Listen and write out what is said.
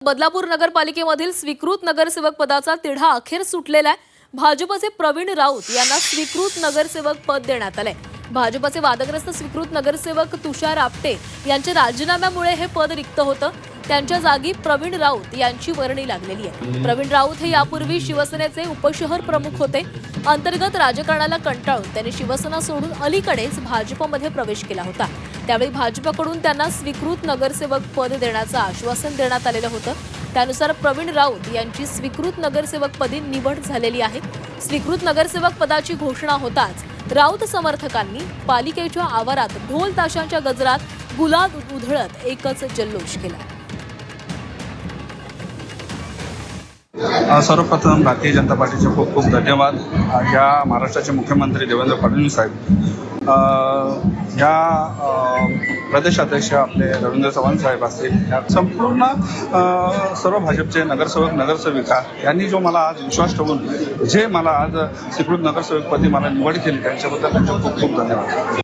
बदलापूर नगरपालिकेमधील स्वीकृत नगरसेवक पदाचा तिढा अखेर सुटलेला आहे। भाजपचे प्रवीण राऊत यांना स्वीकृत नगरसेवक पद देण्यात आले। भाजपचे वादग्रस्त स्वीकृत नगरसेवक तुषार आपटे यांच्या राजीनाम्यामुळे हे पद रिक्त होतं। त्यांच्या जागी प्रवीण राऊत यांची वर्णी लागलेली आहे। प्रवीण राऊत हे यापूर्वी शिवसेनेचे उपशहर प्रमुख होते। अंतर्गत राजकारणाला कंटाळून त्यांनी शिवसेना सोडून अलीकडेच भाजपमध्ये प्रवेश केला होता। त्यावेळी भाजपकडून त्यांना स्वीकृत नगरसेवक पद देण्याचं आश्वासन देण्यात आलेलं होतं। त्यानुसार प्रवीण राऊत यांची स्वीकृत नगरसेवकपदी निवड झालेली आहे। स्वीकृत नगरसेवक पदाची घोषणा होताच राऊत समर्थकांनी पालिकेच्या आवारात ढोल ताशांच्या गजरात गुलाल उधळत एकच जल्लोष केला। सर्वप्रथम भारतीय जनता पार्टीचे खूप खूप धन्यवाद। या महाराष्ट्राचे मुख्यमंत्री देवेंद्र फडणवीस साहेब, या प्रदेशाध्यक्ष आपले रवींद्र चव्हाण साहेब असतील, या संपूर्ण सर्व भाजपचे नगरसेवक नगरसेविका यांनी जो मला आज विश्वास ठेवून जे मला आज स्वीकृत नगरसेवकपदी मला निवड केली, त्यांच्याबद्दल त्यांचे खूप खूप धन्यवाद।